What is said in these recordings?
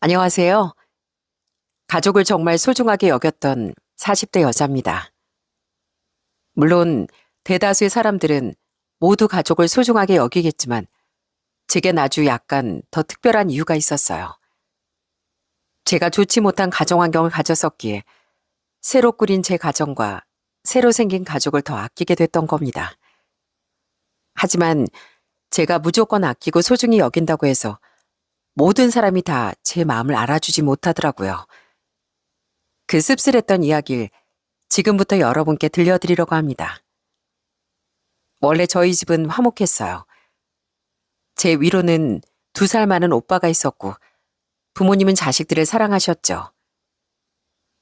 안녕하세요. 가족을 정말 소중하게 여겼던 40대 여자입니다. 물론 대다수의 사람들은 모두 가족을 소중하게 여기겠지만 제겐 아주 약간 더 특별한 이유가 있었어요. 제가 좋지 못한 가정 환경을 가졌었기에 새로 꾸린 제 가정과 새로 생긴 가족을 더 아끼게 됐던 겁니다. 하지만 제가 무조건 아끼고 소중히 여긴다고 해서 모든 사람이 다 제 마음을 알아주지 못하더라고요. 그 씁쓸했던 이야기를 지금부터 여러분께 들려드리려고 합니다. 원래 저희 집은 화목했어요. 제 위로는 2살 많은 오빠가 있었고 부모님은 자식들을 사랑하셨죠.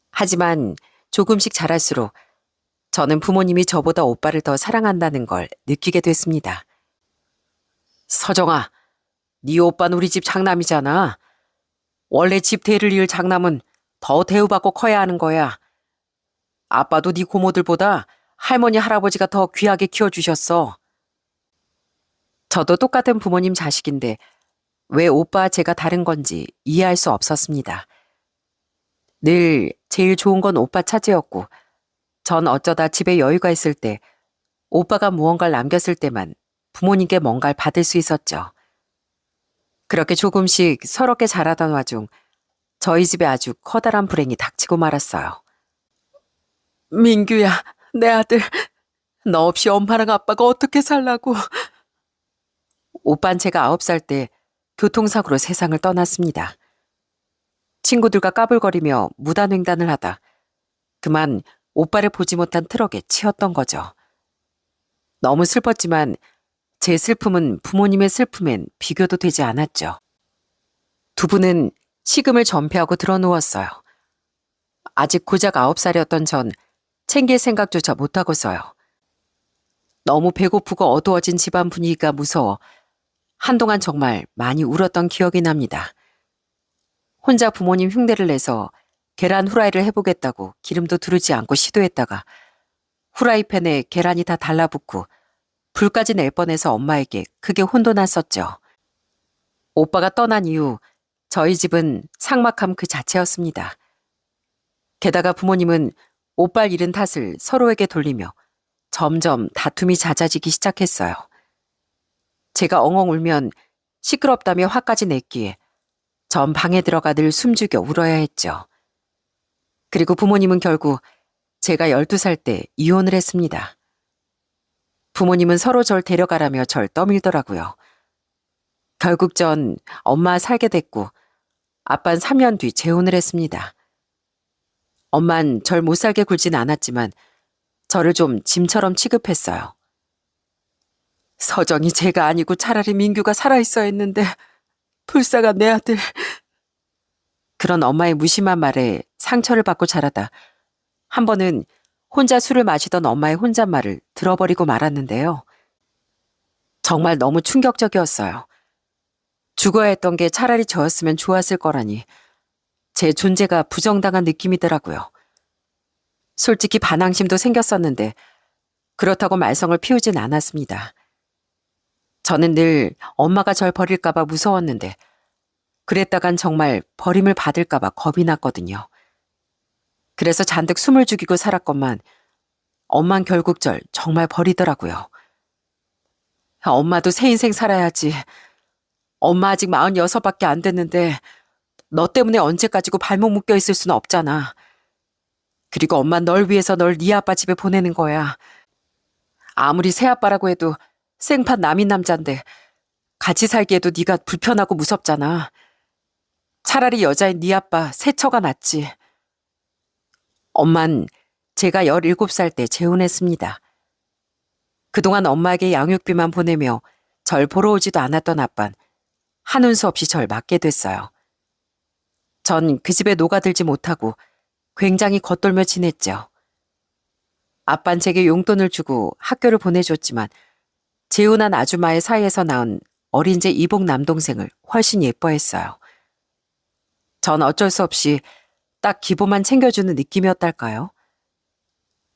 하지만 조금씩 자랄수록 저는 부모님이 저보다 오빠를 더 사랑한다는 걸 느끼게 됐습니다. 서정아, 네 오빠는 우리 집 장남이잖아. 원래 집 대를 이을 장남은 더 대우받고 커야 하는 거야. 아빠도 네 고모들보다 할머니, 할아버지가 더 귀하게 키워주셨어. 저도 똑같은 부모님 자식인데 왜 오빠와 제가 다른 건지 이해할 수 없었습니다. 늘 제일 좋은 건 오빠 차지였고 전 어쩌다 집에 여유가 있을 때 오빠가 무언가를 남겼을 때만 부모님께 뭔가를 받을 수 있었죠. 그렇게 조금씩 서럽게 자라던 와중 저희 집에 아주 커다란 불행이 닥치고 말았어요. 민규야, 내 아들. 너 없이 엄마랑 아빠가 어떻게 살라고. 오빤 제가 9살 때 교통사고로 세상을 떠났습니다. 친구들과 까불거리며 무단횡단을 하다 그만 오빠를 보지 못한 트럭에 치였던 거죠. 너무 슬펐지만 제 슬픔은 부모님의 슬픔엔 비교도 되지 않았죠. 두 분은 식음을 전폐하고 드러누웠어요. 아직 고작 9살이었던 전 챙길 생각조차 못하고서요. 너무 배고프고 어두워진 집안 분위기가 무서워 한동안 정말 많이 울었던 기억이 납니다. 혼자 부모님 흉내를 내서 계란 후라이를 해보겠다고 기름도 두르지 않고 시도했다가 후라이팬에 계란이 다 달라붙고 불까지 낼 뻔해서 엄마에게 크게 혼돈났었죠. 오빠가 떠난 이후 저희 집은 삭막함 그 자체였습니다. 게다가 부모님은 오빠를 잃은 탓을 서로에게 돌리며 점점 다툼이 잦아지기 시작했어요. 제가 엉엉 울면 시끄럽다며 화까지 냈기에 전 방에 들어가 늘 숨죽여 울어야 했죠. 그리고 부모님은 결국 제가 12살 때 이혼을 했습니다. 부모님은 서로 절 데려가라며 절 떠밀더라고요. 결국 전 엄마 살게 됐고 아빠는 3년 뒤 재혼을 했습니다. 엄만 절 못 살게 굴진 않았지만 저를 좀 짐처럼 취급했어요. 서정이 제가 아니고 차라리 민규가 살아있어야 했는데 불쌍한 내 아들. 그런 엄마의 무심한 말에 상처를 받고 자라다 한 번은 혼자 술을 마시던 엄마의 혼잣말을 들어버리고 말았는데요. 정말 너무 충격적이었어요. 죽어야 했던 게 차라리 저였으면 좋았을 거라니 제 존재가 부정당한 느낌이더라고요. 솔직히 반항심도 생겼었는데 그렇다고 말썽을 피우진 않았습니다. 저는 늘 엄마가 절 버릴까봐 무서웠는데 그랬다간 정말 버림을 받을까봐 겁이 났거든요. 그래서 잔뜩 숨을 죽이고 살았건만 엄만 결국 절 정말 버리더라고요. 엄마도 새 인생 살아야지. 엄마 아직 46밖에 안 됐는데 너 때문에 언제까지고 발목 묶여 있을 수는 없잖아. 그리고 엄마 널 위해서 널 네 아빠 집에 보내는 거야. 아무리 새아빠라고 해도 생판 남인 남잔데 같이 살기에도 네가 불편하고 무섭잖아. 차라리 여자인 네 아빠 새처가 낫지. 엄만 제가 17살 때 재혼했습니다. 그동안 엄마에게 양육비만 보내며 절 보러 오지도 않았던 아빤 한운 수 없이 절 맡게 됐어요. 전 그 집에 녹아들지 못하고 굉장히 겉돌며 지냈죠. 아빤 제게 용돈을 주고 학교를 보내줬지만 재혼한 아주마의 사이에서 낳은 어린 제 이복 남동생을 훨씬 예뻐했어요. 전 어쩔 수 없이 딱 기본만 챙겨주는 느낌이었달까요?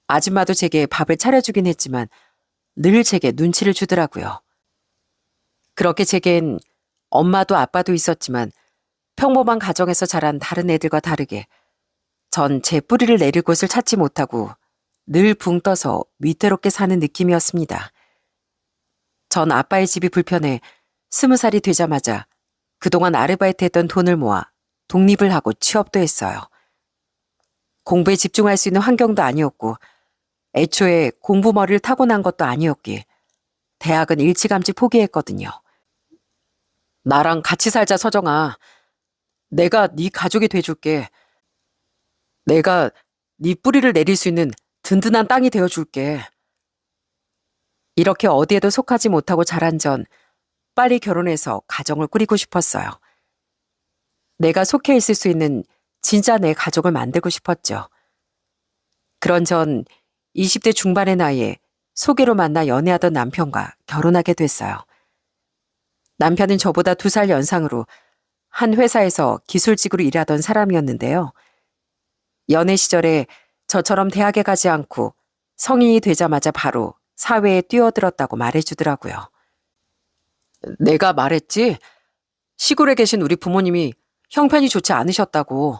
아줌마도 제게 밥을 차려주긴 했지만 늘 제게 눈치를 주더라고요. 그렇게 제겐 엄마도 아빠도 있었지만 평범한 가정에서 자란 다른 애들과 다르게 전 제 뿌리를 내릴 곳을 찾지 못하고 늘 붕 떠서 위태롭게 사는 느낌이었습니다. 전 아빠의 집이 불편해 20살이 되자마자 그동안 아르바이트했던 돈을 모아 독립을 하고 취업도 했어요. 공부에 집중할 수 있는 환경도 아니었고 애초에 공부머리를 타고난 것도 아니었기에 대학은 일찌감치 포기했거든요. 나랑 같이 살자, 서정아. 내가 네 가족이 돼줄게. 내가 네 뿌리를 내릴 수 있는 든든한 땅이 되어줄게. 이렇게 어디에도 속하지 못하고 자란 전 빨리 결혼해서 가정을 꾸리고 싶었어요. 내가 속해 있을 수 있는 진짜 내 가족을 만들고 싶었죠. 그런 전 20대 중반의 나이에 소개로 만나 연애하던 남편과 결혼하게 됐어요. 남편은 저보다 2살 연상으로 한 회사에서 기술직으로 일하던 사람이었는데요. 연애 시절에 저처럼 대학에 가지 않고 성인이 되자마자 바로 사회에 뛰어들었다고 말해주더라고요. 내가 말했지? 시골에 계신 우리 부모님이 형편이 좋지 않으셨다고.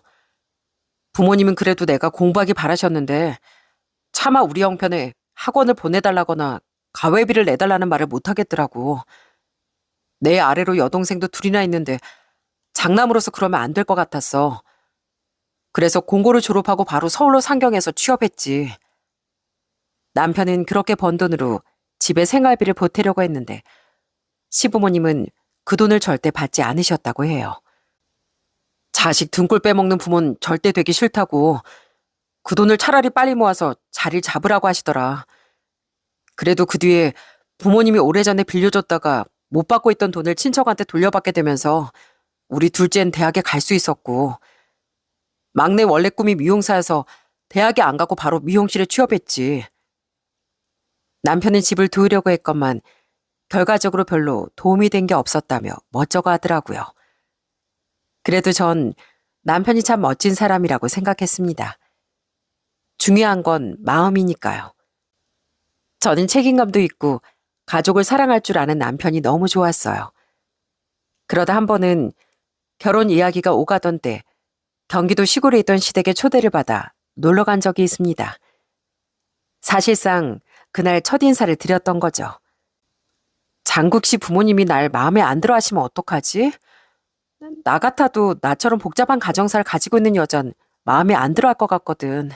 부모님은 그래도 내가 공부하기 바라셨는데 차마 우리 형편에 학원을 보내달라거나 가회비를 내달라는 말을 못하겠더라고. 내 아래로 여동생도 2이나 있는데 장남으로서 그러면 안 될 것 같았어. 그래서 공고를 졸업하고 바로 서울로 상경해서 취업했지. 남편은 그렇게 번 돈으로 집에 생활비를 보태려고 했는데 시부모님은 그 돈을 절대 받지 않으셨다고 해요. 자식 등골 빼먹는 부모는 절대 되기 싫다고 그 돈을 차라리 빨리 모아서 자리를 잡으라고 하시더라. 그래도 그 뒤에 부모님이 오래전에 빌려줬다가 못 받고 있던 돈을 친척한테 돌려받게 되면서 우리 둘째는 대학에 갈 수 있었고 막내 원래 꿈이 미용사여서 대학에 안 가고 바로 미용실에 취업했지. 남편은 집을 도우려고 했건만 결과적으로 별로 도움이 된 게 없었다며 멋쩍어 하더라고요. 그래도 전 남편이 참 멋진 사람이라고 생각했습니다. 중요한 건 마음이니까요. 저는 책임감도 있고 가족을 사랑할 줄 아는 남편이 너무 좋았어요. 그러다 한 번은 결혼 이야기가 오가던 때 경기도 시골에 있던 시댁에 초대를 받아 놀러 간 적이 있습니다. 사실상 그날 첫인사를 드렸던 거죠. 장국 씨 부모님이 날 마음에 안 들어 하시면 어떡하지? 나 같아도 나처럼 복잡한 가정사를 가지고 있는 여잔 마음에 안 들어 할 것 같거든.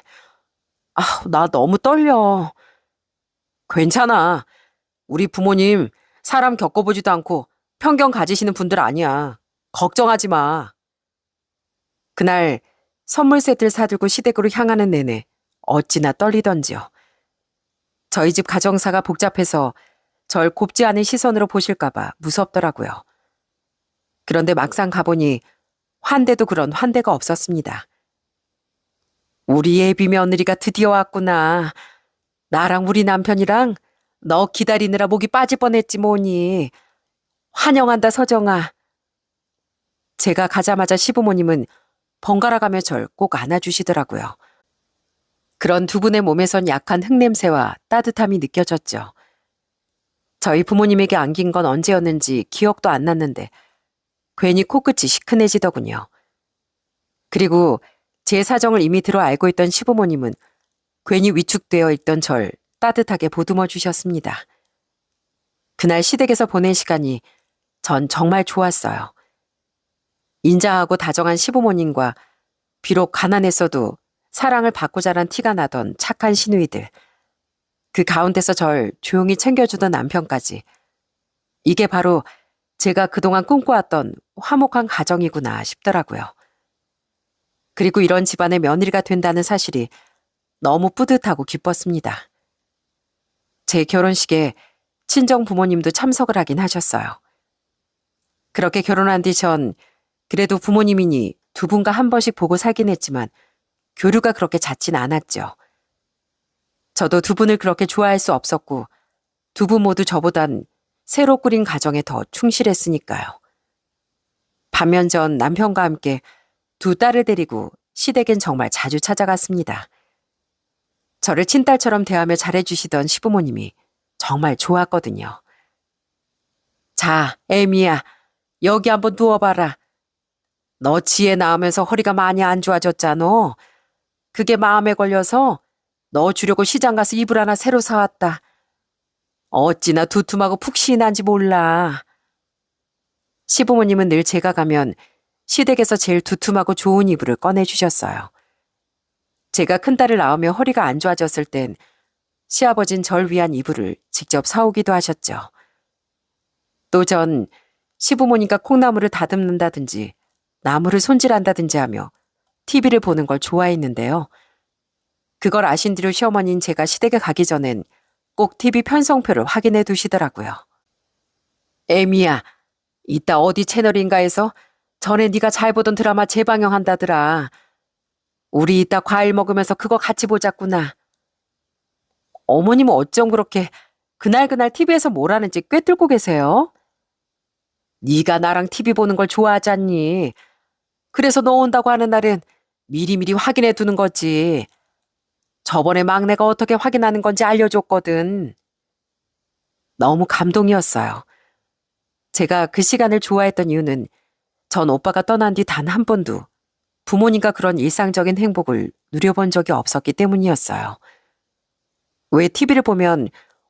나 너무 떨려. 괜찮아. 우리 부모님 사람 겪어보지도 않고 편견 가지시는 분들 아니야. 걱정하지 마. 그날 선물 세트를 사들고 시댁으로 향하는 내내 어찌나 떨리던지요. 저희 집 가정사가 복잡해서 절 곱지 않은 시선으로 보실까봐 무섭더라고요. 그런데 막상 가보니 환대도 그런 환대가 없었습니다. 우리 예비 며느리가 드디어 왔구나. 나랑 우리 남편이랑 너 기다리느라 목이 빠질 뻔했지 뭐니. 환영한다 서정아. 제가 가자마자 시부모님은 번갈아가며 절 꼭 안아주시더라고요. 그런 두 분의 몸에선 약한 흙냄새와 따뜻함이 느껴졌죠. 저희 부모님에게 안긴 건 언제였는지 기억도 안 났는데 괜히 코끝이 시큰해지더군요. 그리고 제 사정을 이미 들어 알고 있던 시부모님은 괜히 위축되어 있던 절 따뜻하게 보듬어 주셨습니다. 그날 시댁에서 보낸 시간이 전 정말 좋았어요. 인자하고 다정한 시부모님과 비록 가난했어도 사랑을 받고 자란 티가 나던 착한 시누이들, 그 가운데서 절 조용히 챙겨주던 남편까지, 이게 바로 제가 그동안 꿈꿔왔던 화목한 가정이구나 싶더라고요. 그리고 이런 집안의 며느리가 된다는 사실이 너무 뿌듯하고 기뻤습니다. 제 결혼식에 친정 부모님도 참석을 하긴 하셨어요. 그렇게 결혼한 뒤 전 그래도 부모님이니 두 분과 한 번씩 보고 살긴 했지만 교류가 그렇게 잦진 않았죠. 저도 두 분을 그렇게 좋아할 수 없었고 두 분 모두 저보단 새로 꾸린 가정에 더 충실했으니까요. 반면 전 남편과 함께 두 딸을 데리고 시댁엔 정말 자주 찾아갔습니다. 저를 친딸처럼 대하며 잘해주시던 시부모님이 정말 좋았거든요. 자, 애미야, 여기 한번 누워봐라. 너 지혜 낳으면서 허리가 많이 안 좋아졌잖아. 그게 마음에 걸려서 너 주려고 시장 가서 이불 하나 새로 사왔다. 어찌나 두툼하고 푹신한지 몰라. 시부모님은 늘 제가 가면 시댁에서 제일 두툼하고 좋은 이불을 꺼내주셨어요. 제가 큰딸을 낳으며 허리가 안 좋아졌을 땐 시아버진 절 위한 이불을 직접 사오기도 하셨죠. 또 전 시부모님과 콩나물을 다듬는다든지 나무를 손질한다든지 하며 TV를 보는 걸 좋아했는데요. 그걸 아신 뒤로 시어머니는 제가 시댁에 가기 전엔 꼭 TV 편성표를 확인해 두시더라고요. 애미야, 이따 어디 채널인가에서 전에 네가 잘 보던 드라마 재방영한다더라. 우리 이따 과일 먹으면서 그거 같이 보자꾸나. 어머님은 어쩜 그렇게 그날그날 TV에서 뭘 하는지 꿰뚫고 계세요? 네가 나랑 TV 보는 걸 좋아하지 않니? 그래서 너 온다고 하는 날은 미리미리 확인해 두는 거지. 저번에 막내가 어떻게 확인하는 건지 알려줬거든. 너무 감동이었어요. 제가 그 시간을 좋아했던 이유는 전 오빠가 떠난 뒤 단 한 번도 부모님과 그런 일상적인 행복을 누려본 적이 없었기 때문이었어요. 왜 TV를 보면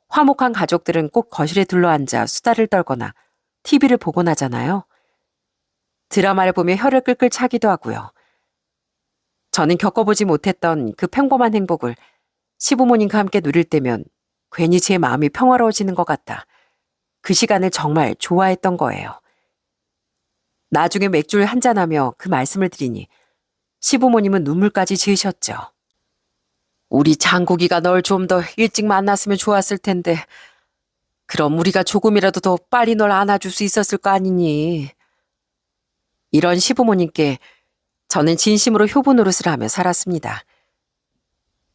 화목한 가족들은 꼭 거실에 둘러앉아 수다를 떨거나 TV를 보곤 하잖아요. 드라마를 보며 혀를 끌끌 차기도 하고요. 저는 겪어보지 못했던 그 평범한 행복을 시부모님과 함께 누릴 때면 괜히 제 마음이 평화로워지는 것 같다. 그 시간을 정말 좋아했던 거예요. 나중에 맥주를 한잔하며 그 말씀을 드리니 시부모님은 눈물까지 지으셨죠. 우리 장국이가 널 좀 더 일찍 만났으면 좋았을 텐데 그럼 우리가 조금이라도 더 빨리 널 안아줄 수 있었을 거 아니니. 이런 시부모님께 저는 진심으로 효부 노릇을 하며 살았습니다.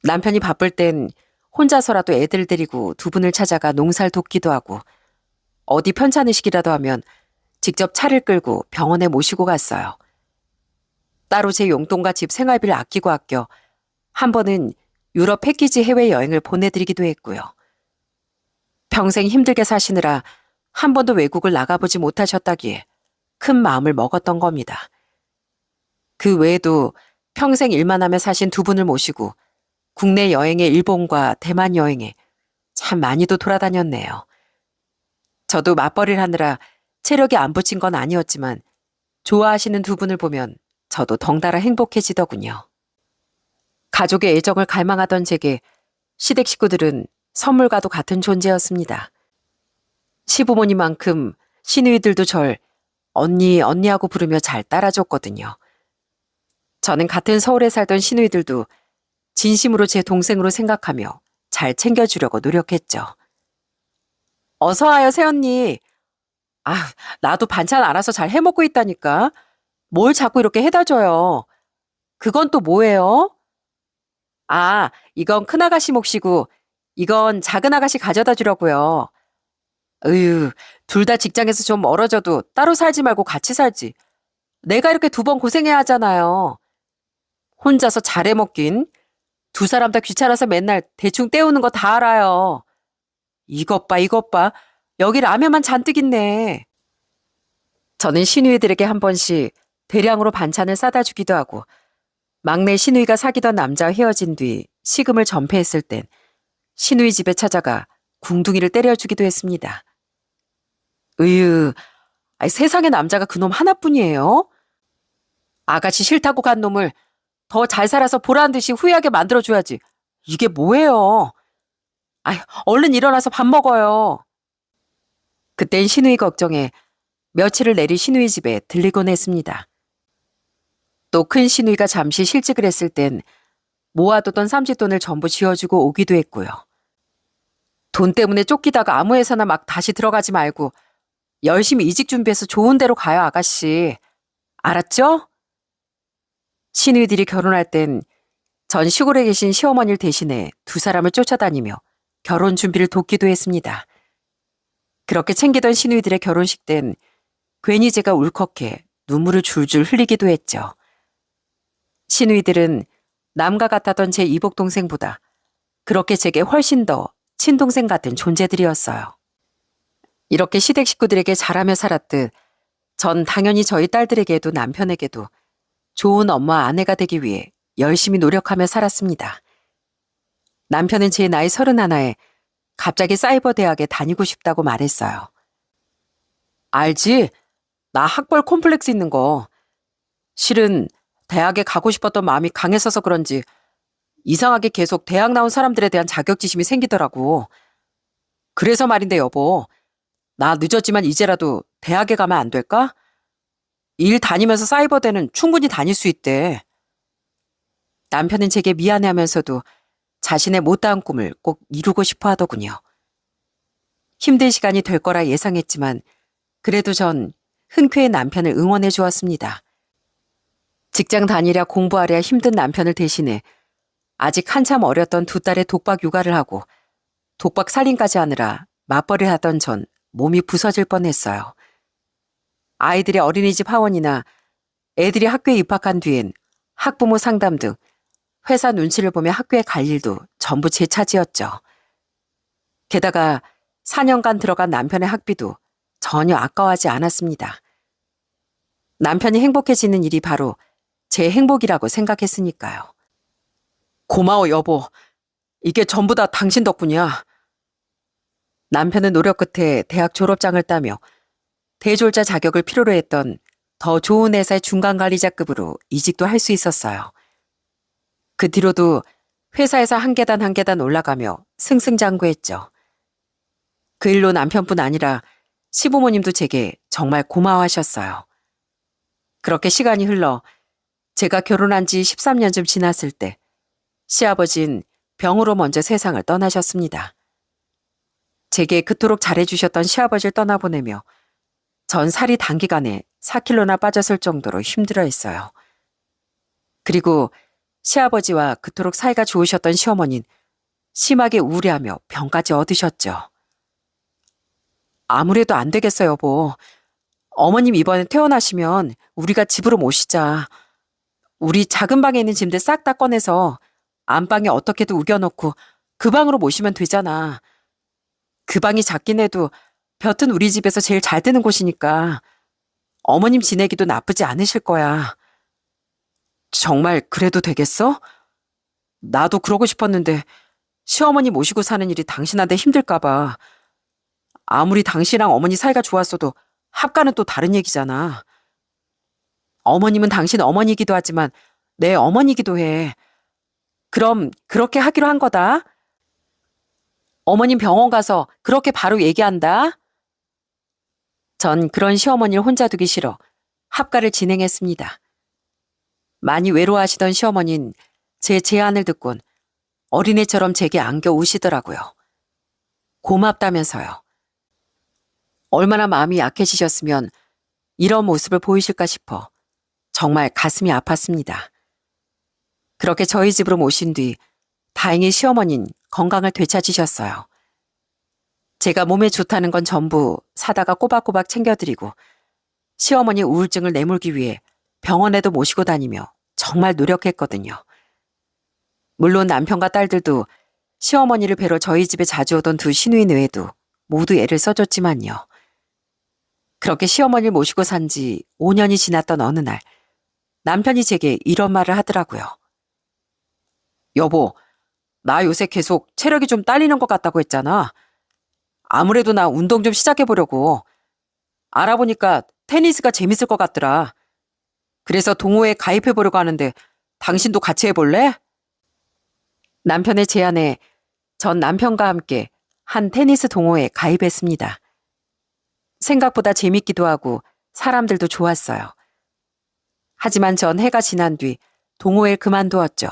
남편이 바쁠 땐 혼자서라도 애들 데리고 두 분을 찾아가 농사를 돕기도 하고 어디 편찮으시기라도 하면 직접 차를 끌고 병원에 모시고 갔어요. 따로 제 용돈과 집 생활비를 아끼고 아껴 한 번은 유럽 패키지 해외여행을 보내드리기도 했고요. 평생 힘들게 사시느라 한 번도 외국을 나가보지 못하셨다기에 큰 마음을 먹었던 겁니다. 그 외에도 평생 일만 하며 사신 두 분을 모시고 국내 여행에 일본과 대만 여행에 참 많이도 돌아다녔네요. 저도 맞벌이를 하느라 체력이 안 붙인 건 아니었지만 좋아하시는 두 분을 보면 저도 덩달아 행복해지더군요. 가족의 애정을 갈망하던 제게 시댁 식구들은 선물과도 같은 존재였습니다. 시부모님만큼 시누이들도 절 언니, 언니하고 부르며 잘 따라줬거든요. 저는 같은 서울에 살던 시누이들도 진심으로 제 동생으로 생각하며 잘 챙겨주려고 노력했죠. 어서 와요, 새언니. 아, 나도 반찬 알아서 잘 해먹고 있다니까. 뭘 자꾸 이렇게 해다 줘요. 그건 또 뭐예요? 아, 이건 큰아가씨 몫이고 이건 작은아가씨 가져다 주려고요. 으유, 둘 다 직장에서 좀 멀어져도 따로 살지 말고 같이 살지. 내가 이렇게 두 번 고생해야 하잖아요. 혼자서 잘해 먹긴. 두 사람 다 귀찮아서 맨날 대충 때우는 거 다 알아요. 이것 봐, 이것 봐. 여기 라면만 잔뜩 있네. 저는 시누이들에게 한 번씩 대량으로 반찬을 싸다 주기도 하고 막내 시누이가 사귀던 남자와 헤어진 뒤 식음을 전폐했을 땐 시누이 집에 찾아가 궁둥이를 때려주기도 했습니다. 으유, 세상에 남자가 그놈 하나뿐이에요? 아가씨 싫다고 간 놈을 더 잘 살아서 보란 듯이 후회하게 만들어줘야지. 이게 뭐예요? 얼른 일어나서 밥 먹어요. 그땐 시누이 걱정에 며칠을 내리 시누이 집에 들리곤 했습니다. 또 큰 시누이가 잠시 실직을 했을 땐 모아두던 쌈짓돈을 전부 쥐어주고 오기도 했고요. 돈 때문에 쫓기다가 아무 회사나 막 다시 들어가지 말고 열심히 이직 준비해서 좋은 데로 가요, 아가씨. 알았죠? 시누이들이 결혼할 땐 전 시골에 계신 시어머니를 대신해 두 사람을 쫓아다니며 결혼 준비를 돕기도 했습니다. 그렇게 챙기던 시누이들의 결혼식 땐 괜히 제가 울컥해 눈물을 줄줄 흘리기도 했죠. 시누이들은 남과 같았던 제 이복 동생보다 그렇게 제게 훨씬 더 친동생 같은 존재들이었어요. 이렇게 시댁 식구들에게 잘하며 살았듯 전 당연히 저희 딸들에게도 남편에게도 좋은 엄마 아내가 되기 위해 열심히 노력하며 살았습니다. 남편은 제 나이 31에 갑자기 사이버 대학에 다니고 싶다고 말했어요. 알지? 나 학벌 콤플렉스 있는 거. 실은 대학에 가고 싶었던 마음이 강했어서 그런지 이상하게 계속 대학 나온 사람들에 대한 자격지심이 생기더라고. 그래서 말인데 여보, 나 늦었지만 이제라도 대학에 가면 안 될까? 일 다니면서 사이버대는 충분히 다닐 수 있대. 남편은 제게 미안해하면서도 자신의 못다한 꿈을 꼭 이루고 싶어 하더군요. 힘든 시간이 될 거라 예상했지만 그래도 전 흔쾌히 남편을 응원해 주었습니다. 직장 다니랴 공부하랴 힘든 남편을 대신해 아직 한참 어렸던 두 딸의 독박 육아를 하고 독박 살림까지 하느라 맞벌이를 하던 전 몸이 부서질 뻔했어요. 아이들의 어린이집 하원이나 애들이 학교에 입학한 뒤엔 학부모 상담 등 회사 눈치를 보며 학교에 갈 일도 전부 제 차지였죠. 게다가 4년간 들어간 남편의 학비도 전혀 아까워하지 않았습니다. 남편이 행복해지는 일이 바로 제 행복이라고 생각했으니까요. 고마워 여보. 이게 전부 다 당신 덕분이야. 남편은 노력 끝에 대학 졸업장을 따며 대졸자 자격을 필요로 했던 더 좋은 회사의 중간관리자급으로 이직도 할 수 있었어요. 그 뒤로도 회사에서 한 계단 한 계단 올라가며 승승장구했죠. 그 일로 남편뿐 아니라 시부모님도 제게 정말 고마워하셨어요. 그렇게 시간이 흘러 제가 결혼한 지 13년쯤 지났을 때 시아버진 병으로 먼저 세상을 떠나셨습니다. 제게 그토록 잘해주셨던 시아버지를 떠나보내며 전 살이 단기간에 4kg나 빠졌을 정도로 힘들어했어요. 그리고 시아버지와 그토록 사이가 좋으셨던 시어머니는 심하게 우울해하며 병까지 얻으셨죠. 아무래도 안 되겠어요, 여보. 어머님 이번에 퇴원하시면 우리가 집으로 모시자. 우리 작은 방에 있는 짐들 싹 다 꺼내서 안방에 어떻게든 우겨놓고 그 방으로 모시면 되잖아. 그 방이 작긴 해도 볕은 우리 집에서 제일 잘 드는 곳이니까 어머님 지내기도 나쁘지 않으실 거야. 정말 그래도 되겠어? 나도 그러고 싶었는데 시어머니 모시고 사는 일이 당신한테 힘들까 봐. 아무리 당신이랑 어머니 사이가 좋았어도 합가는 또 다른 얘기잖아. 어머님은 당신 어머니이기도 하지만 내 어머니이기도 해. 그럼 그렇게 하기로 한 거다. 어머님 병원 가서 그렇게 바로 얘기한다. 전 그런 시어머니를 혼자 두기 싫어 합가를 진행했습니다. 많이 외로워하시던 시어머니는 제 제안을 듣곤 어린애처럼 제게 안겨 우시더라고요. 고맙다면서요. 얼마나 마음이 약해지셨으면 이런 모습을 보이실까 싶어 정말 가슴이 아팠습니다. 그렇게 저희 집으로 모신 뒤 다행히 시어머니는 건강을 되찾으셨어요. 제가 몸에 좋다는 건 전부 사다가 꼬박꼬박 챙겨드리고 시어머니 우울증을 내몰기 위해 병원에도 모시고 다니며 정말 노력했거든요. 물론 남편과 딸들도 시어머니를 뵈러 저희 집에 자주 오던 두 시누인 외에도 모두 애를 써줬지만요. 그렇게 시어머니를 모시고 산 지 5년이 지났던 어느 날 남편이 제게 이런 말을 하더라고요. 여보, 나 요새 계속 체력이 좀 딸리는 것 같다고 했잖아. 아무래도 나 운동 좀 시작해보려고. 알아보니까 테니스가 재밌을 것 같더라. 그래서 동호회에 가입해보려고 하는데 당신도 같이 해볼래? 남편의 제안에 전 남편과 함께 한 테니스 동호회에 가입했습니다. 생각보다 재밌기도 하고 사람들도 좋았어요. 하지만 전 해가 지난 뒤 동호회를 그만두었죠.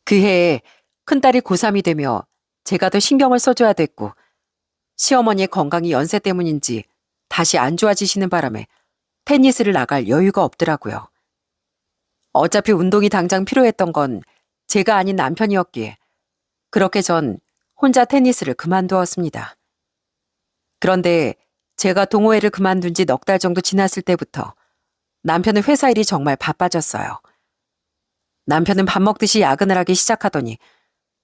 그 해에 큰딸이 고3이 되며 제가 더 신경을 써줘야 됐고 시어머니의 건강이 연세 때문인지 다시 안 좋아지시는 바람에 테니스를 나갈 여유가 없더라고요. 어차피 운동이 당장 필요했던 건 제가 아닌 남편이었기에 그렇게 전 혼자 테니스를 그만두었습니다. 그런데 제가 동호회를 그만둔 지 넉 달 정도 지났을 때부터 남편은 회사 일이 정말 바빠졌어요. 남편은 밥 먹듯이 야근을 하기 시작하더니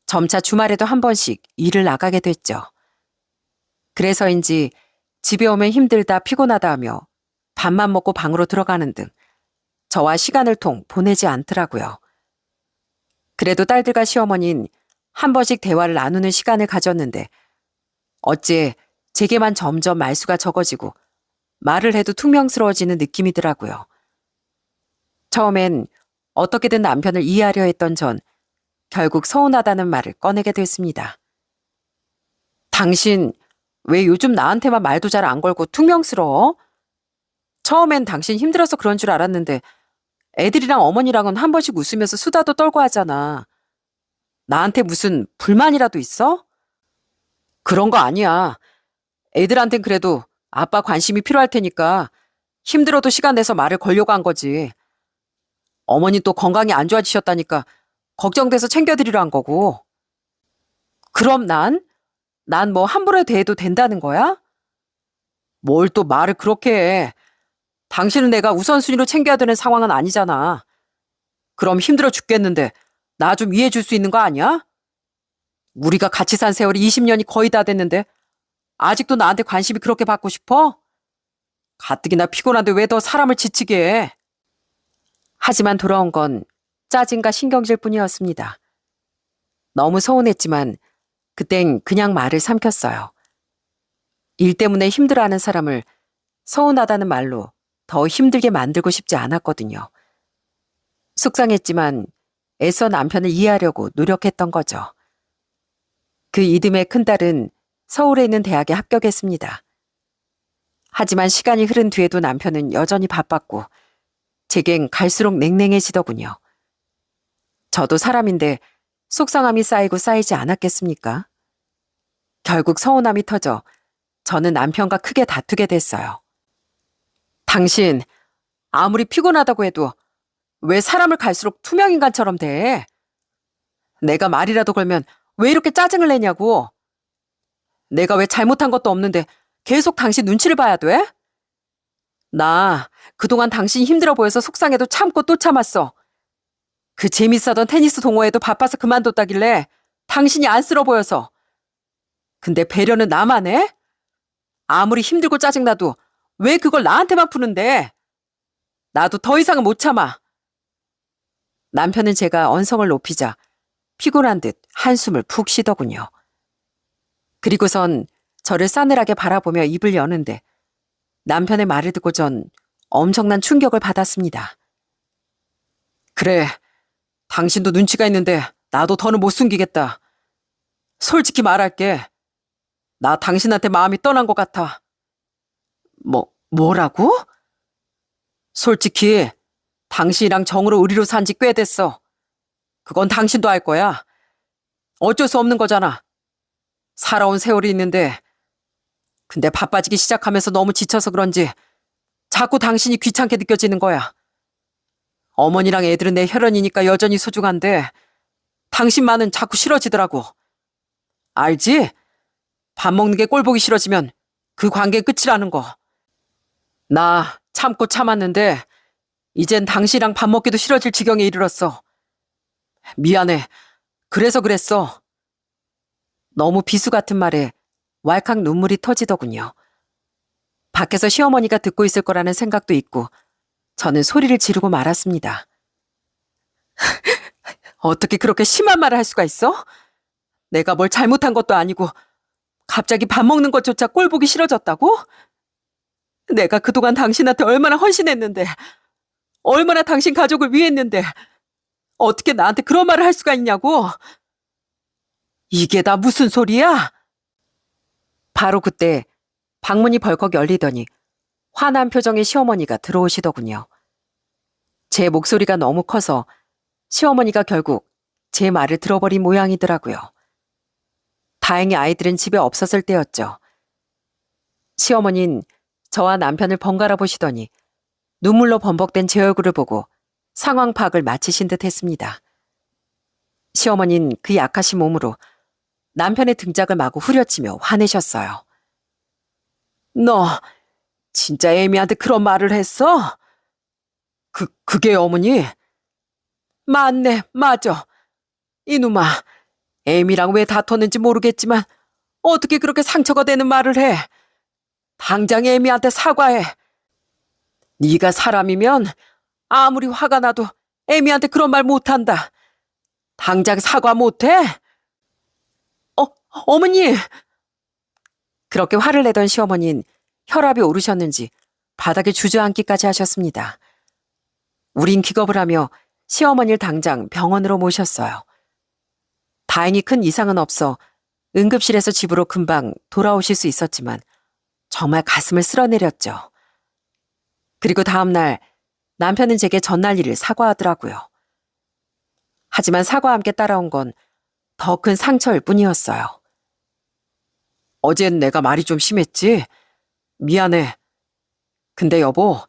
점차 주말에도 한 번씩 일을 나가게 됐죠. 그래서인지 집에 오면 힘들다 피곤하다 하며 밥만 먹고 방으로 들어가는 등 저와 시간을 통 보내지 않더라고요. 그래도 딸들과 시어머니는 한 번씩 대화를 나누는 시간을 가졌는데 어째 제게만 점점 말수가 적어지고 말을 해도 퉁명스러워지는 느낌이더라고요. 처음엔 어떻게든 남편을 이해하려 했던 전 결국 서운하다는 말을 꺼내게 됐습니다. 당신 왜 요즘 나한테만 말도 잘 안 걸고 퉁명스러워? 처음엔 당신 힘들어서 그런 줄 알았는데 애들이랑 어머니랑은 한 번씩 웃으면서 수다도 떨고 하잖아. 나한테 무슨 불만이라도 있어? 그런 거 아니야. 애들한텐 그래도 아빠 관심이 필요할 테니까 힘들어도 시간 내서 말을 걸려고 한 거지. 어머니 또 건강이 안 좋아지셨다니까 걱정돼서 챙겨드리려 한 거고. 그럼 난 뭐 함부로 대해도 된다는 거야? 뭘 또 말을 그렇게 해. 당신은 내가 우선순위로 챙겨야 되는 상황은 아니잖아. 그럼 힘들어 죽겠는데 나 좀 이해해 줄 수 있는 거 아니야? 우리가 같이 산 세월이 20년이 거의 다 됐는데 아직도 나한테 관심이 그렇게 받고 싶어? 가뜩이나 피곤한데 왜 더 사람을 지치게 해? 하지만 돌아온 건 짜증과 신경질 뿐이었습니다. 너무 서운했지만 그땐 그냥 말을 삼켰어요. 일 때문에 힘들어하는 사람을 서운하다는 말로 더 힘들게 만들고 싶지 않았거든요. 속상했지만 애써 남편을 이해하려고 노력했던 거죠. 그 이듬해 큰딸은 서울에 있는 대학에 합격했습니다. 하지만 시간이 흐른 뒤에도 남편은 여전히 바빴고 제겐 갈수록 냉랭해지더군요. 저도 사람인데 속상함이 쌓이고 쌓이지 않았겠습니까? 결국 서운함이 터져 저는 남편과 크게 다투게 됐어요. 당신 아무리 피곤하다고 해도 왜 사람을 갈수록 투명인간처럼 돼? 내가 말이라도 걸면 왜 이렇게 짜증을 내냐고. 내가 왜 잘못한 것도 없는데 계속 당신 눈치를 봐야 돼? 나 그동안 당신 힘들어 보여서 속상해도 참고 또 참았어. 그 재밌었던 테니스 동호회도 바빠서 그만뒀다길래 당신이 안쓰러 보여서. 근데 배려는 나만 해? 아무리 힘들고 짜증나도 왜 그걸 나한테만 푸는데? 나도 더 이상은 못 참아. 남편은 제가 언성을 높이자 피곤한 듯 한숨을 푹 쉬더군요. 그리고선 저를 싸늘하게 바라보며 입을 여는데 남편의 말을 듣고 전 엄청난 충격을 받았습니다. 그래, 당신도 눈치가 있는데 나도 더는 못 숨기겠다. 솔직히 말할게. 나 당신한테 마음이 떠난 것 같아. 뭐라고? 솔직히 당신이랑 정으로 의리로 산 지 꽤 됐어. 그건 당신도 알 거야. 어쩔 수 없는 거잖아. 살아온 세월이 있는데 근데 바빠지기 시작하면서 너무 지쳐서 그런지 자꾸 당신이 귀찮게 느껴지는 거야. 어머니랑 애들은 내 혈연이니까 여전히 소중한데 당신만은 자꾸 싫어지더라고. 알지? 밥 먹는 게 꼴 보기 싫어지면 그 관계 끝이라는 거. 나 참고 참았는데 이젠 당신이랑 밥 먹기도 싫어질 지경에 이르렀어. 미안해. 그래서 그랬어. 너무 비수 같은 말에 왈칵 눈물이 터지더군요. 밖에서 시어머니가 듣고 있을 거라는 생각도 있고 저는 소리를 지르고 말았습니다. 어떻게 그렇게 심한 말을 할 수가 있어? 내가 뭘 잘못한 것도 아니고 갑자기 밥 먹는 것조차 꼴 보기 싫어졌다고? 내가 그동안 당신한테 얼마나 헌신했는데 얼마나 당신 가족을 위했는데 어떻게 나한테 그런 말을 할 수가 있냐고? 이게 다 무슨 소리야? 바로 그때 방문이 벌컥 열리더니 화난 표정의 시어머니가 들어오시더군요. 제 목소리가 너무 커서 시어머니가 결국 제 말을 들어버린 모양이더라고요. 다행히 아이들은 집에 없었을 때였죠. 시어머니는 저와 남편을 번갈아 보시더니 눈물로 범벅된 제 얼굴을 보고 상황 파악을 마치신 듯 했습니다. 시어머니는 그 약하신 몸으로 남편의 등짝을 마구 후려치며 화내셨어요. 너 진짜 애미한테 그런 말을 했어? 그게 어머니? 맞네, 맞아. 이놈아, 애미랑 왜 다퉜는지 모르겠지만 어떻게 그렇게 상처가 되는 말을 해? 당장 애미한테 사과해. 네가 사람이면 아무리 화가 나도 애미한테 그런 말 못한다. 당장 사과 못해? 어머니! 그렇게 화를 내던 시어머니는 혈압이 오르셨는지 바닥에 주저앉기까지 하셨습니다. 우린 기겁을 하며 시어머니를 당장 병원으로 모셨어요. 다행히 큰 이상은 없어 응급실에서 집으로 금방 돌아오실 수 있었지만 정말 가슴을 쓸어내렸죠. 그리고 다음날 남편은 제게 전날 일을 사과하더라고요. 하지만 사과와 함께 따라온 건 더 큰 상처일 뿐이었어요. 어젠 내가 말이 좀 심했지? 미안해. 근데 여보,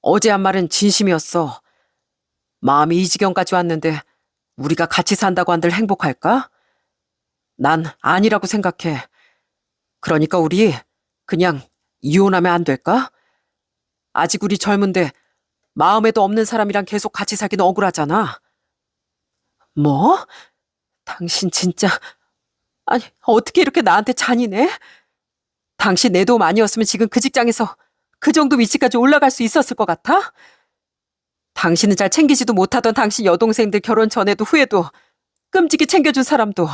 어제 한 말은 진심이었어. 마음이 이 지경까지 왔는데 우리가 같이 산다고 한들 행복할까? 난 아니라고 생각해. 그러니까 우리 그냥 이혼하면 안 될까? 아직 우리 젊은데 마음에도 없는 사람이랑 계속 같이 살기는 억울하잖아. 뭐? 당신 진짜... 아니, 어떻게 이렇게 나한테 잔인해? 당신 내 도움 아니었으면 지금 그 직장에서 그 정도 위치까지 올라갈 수 있었을 것 같아? 당신은 잘 챙기지도 못하던 당신 여동생들 결혼 전에도 후에도 끔찍이 챙겨준 사람도,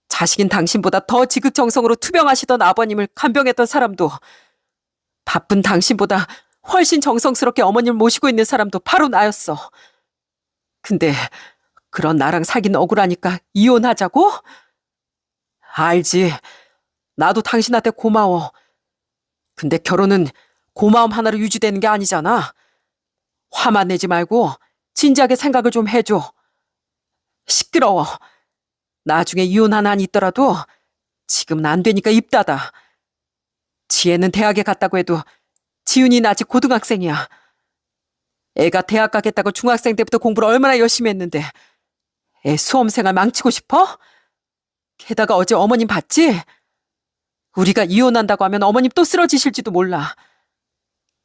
자식인 당신보다 더 지극정성으로 투병하시던 아버님을 간병했던 사람도, 바쁜 당신보다 훨씬 정성스럽게 어머님을 모시고 있는 사람도 바로 나였어. 근데 그런 나랑 사귀는 억울하니까 이혼하자고? 알지. 나도 당신한테 고마워. 근데 결혼은 고마움 하나로 유지되는 게 아니잖아. 화만 내지 말고 진지하게 생각을 좀 해줘. 시끄러워. 나중에 이혼한 한 있더라도 지금은 안 되니까 입 닫아. 지혜는 대학에 갔다고 해도 지훈이는 아직 고등학생이야. 애가 대학 가겠다고 중학생 때부터 공부를 얼마나 열심히 했는데 애 수험생활 망치고 싶어? 게다가 어제 어머님 봤지? 우리가 이혼한다고 하면 어머님 또 쓰러지실지도 몰라.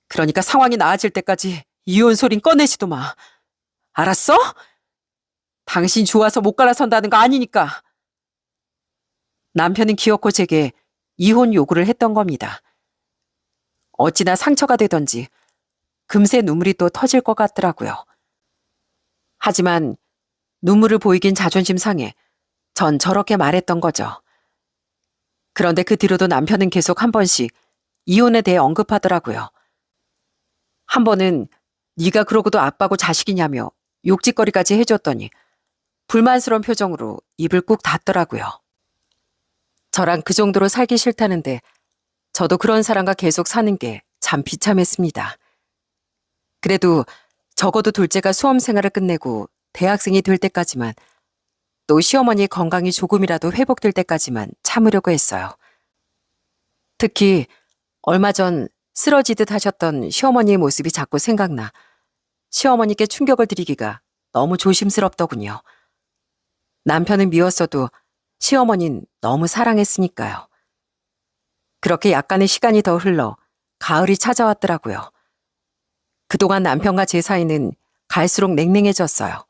그러니까 상황이 나아질 때까지 이혼 소린 꺼내지도 마. 알았어? 당신 좋아서 못 갈아선다는 거 아니니까. 남편은 기어코 제게 이혼 요구를 했던 겁니다. 어찌나 상처가 되던지 금세 눈물이 또 터질 것 같더라고요. 하지만 눈물을 보이긴 자존심 상해 전 저렇게 말했던 거죠. 그런데 그 뒤로도 남편은 계속 한 번씩 이혼에 대해 언급하더라고요. 한 번은 네가 그러고도 아빠고 자식이냐며 욕짓거리까지 해줬더니 불만스러운 표정으로 입을 꾹 닫더라고요. 저랑 그 정도로 살기 싫다는데 저도 그런 사람과 계속 사는 게 참 비참했습니다. 그래도 적어도 둘째가 수험 생활을 끝내고 대학생이 될 때까지만, 또 시어머니의 건강이 조금이라도 회복될 때까지만 참으려고 했어요. 특히 얼마 전 쓰러지듯 하셨던 시어머니의 모습이 자꾸 생각나 시어머니께 충격을 드리기가 너무 조심스럽더군요. 남편은 미웠어도 시어머니는 너무 사랑했으니까요. 그렇게 약간의 시간이 더 흘러 가을이 찾아왔더라고요. 그동안 남편과 제 사이는 갈수록 냉랭해졌어요.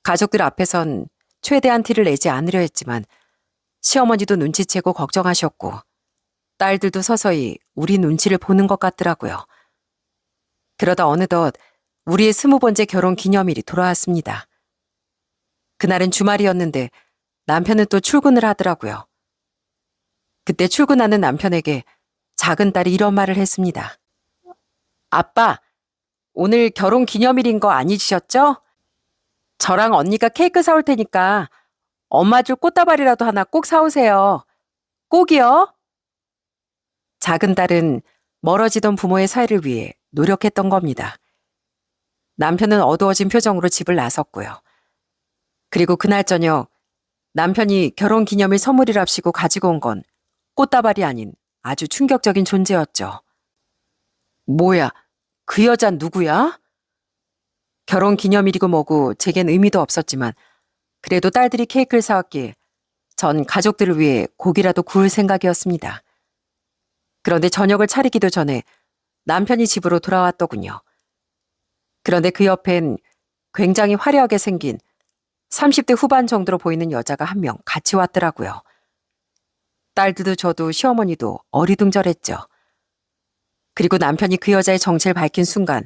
가족들 앞에선 최대한 티를 내지 않으려 했지만 시어머니도 눈치채고 걱정하셨고 딸들도 서서히 우리 눈치를 보는 것 같더라고요. 그러다 어느덧 우리의 20번째 결혼 기념일이 돌아왔습니다. 그날은 주말이었는데 남편은 또 출근을 하더라고요. 그때 출근하는 남편에게 작은 딸이 이런 말을 했습니다. 아빠, 오늘 결혼 기념일인 거 아니시셨죠? 저랑 언니가 케이크 사올 테니까 엄마 줄 꽃다발이라도 하나 꼭 사오세요. 꼭이요? 작은 딸은 멀어지던 부모의 사이를 위해 노력했던 겁니다. 남편은 어두워진 표정으로 집을 나섰고요. 그리고 그날 저녁 남편이 결혼 기념일 선물이랍시고 가지고 온 건 꽃다발이 아닌 아주 충격적인 존재였죠. 뭐야, 그 여잔 누구야? 결혼 기념일이고 뭐고 제겐 의미도 없었지만 그래도 딸들이 케이크를 사왔기에 전 가족들을 위해 고기라도 구울 생각이었습니다. 그런데 저녁을 차리기도 전에 남편이 집으로 돌아왔더군요. 그런데 그 옆엔 굉장히 화려하게 생긴 30대 후반 정도로 보이는 여자가 한 명 같이 왔더라고요. 딸들도 저도 시어머니도 어리둥절했죠. 그리고 남편이 그 여자의 정체를 밝힌 순간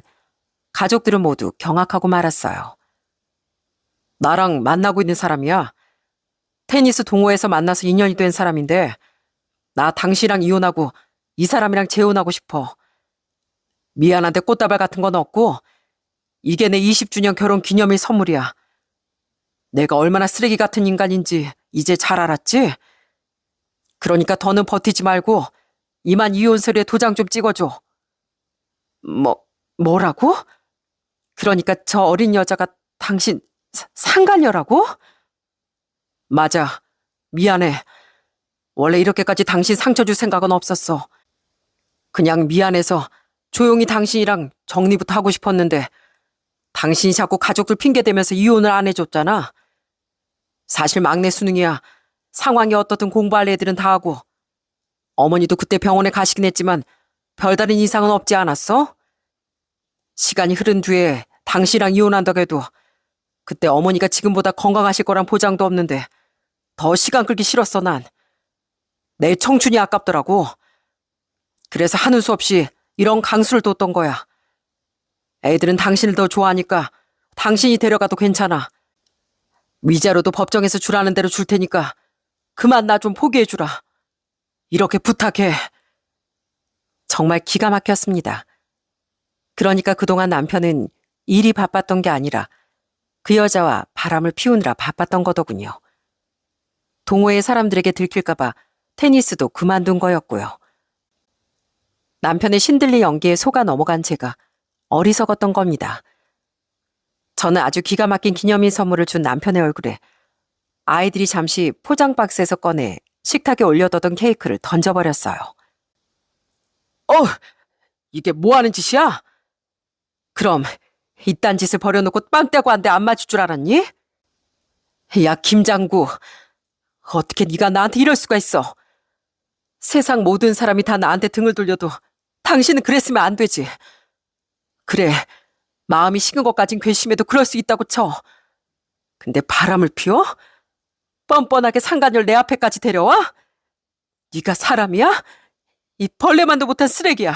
가족들은 모두 경악하고 말았어요. 나랑 만나고 있는 사람이야. 테니스 동호회에서 만나서 인연이 된 사람인데 나 당신이랑 이혼하고 이 사람이랑 재혼하고 싶어. 미안한데 꽃다발 같은 건 없고 이게 내 20주년 결혼 기념일 선물이야. 내가 얼마나 쓰레기 같은 인간인지 이제 잘 알았지? 그러니까 더는 버티지 말고 이만 이혼 서류에 도장 좀 찍어줘. 뭐라고? 그러니까 저 어린 여자가 당신 상간녀라고? 맞아. 미안해. 원래 이렇게까지 당신 상처 줄 생각은 없었어. 그냥 미안해서 조용히 당신이랑 정리부터 하고 싶었는데 당신이 자꾸 가족들 핑계대면서 이혼을 안 해줬잖아. 사실 막내 수능이야. 상황이 어떻든 공부할 애들은 다 하고 어머니도 그때 병원에 가시긴 했지만 별다른 이상은 없지 않았어? 시간이 흐른 뒤에 당신이랑 이혼한다고 해도 그때 어머니가 지금보다 건강하실 거란 보장도 없는데 더 시간 끌기 싫었어 난. 내 청춘이 아깝더라고. 그래서 하는 수 없이 이런 강수를 뒀던 거야. 애들은 당신을 더 좋아하니까 당신이 데려가도 괜찮아. 위자료도 법정에서 주라는 대로 줄 테니까 그만 나 좀 포기해주라. 이렇게 부탁해. 정말 기가 막혔습니다. 그러니까 그동안 남편은 일이 바빴던 게 아니라 그 여자와 바람을 피우느라 바빴던 거더군요. 동호회 사람들에게 들킬까봐 테니스도 그만둔 거였고요. 남편의 신들리 연기에 속아 넘어간 제가 어리석었던 겁니다. 저는 아주 기가 막힌 기념일 선물을 준 남편의 얼굴에 아이들이 잠시 포장 박스에서 꺼내 식탁에 올려두던 케이크를 던져버렸어요. 이게 뭐 하는 짓이야? 그럼 이딴 짓을 버려놓고 빵 떼고 한 대 안 맞을 줄 알았니? 야, 김장구. 어떻게 네가 나한테 이럴 수가 있어. 세상 모든 사람이 다 나한테 등을 돌려도 당신은 그랬으면 안 되지. 그래, 마음이 식은 것까진 괘씸해도 그럴 수 있다고 쳐. 근데 바람을 피워? 뻔뻔하게 상간녀를 내 앞에까지 데려와? 네가 사람이야? 이 벌레만도 못한 쓰레기야.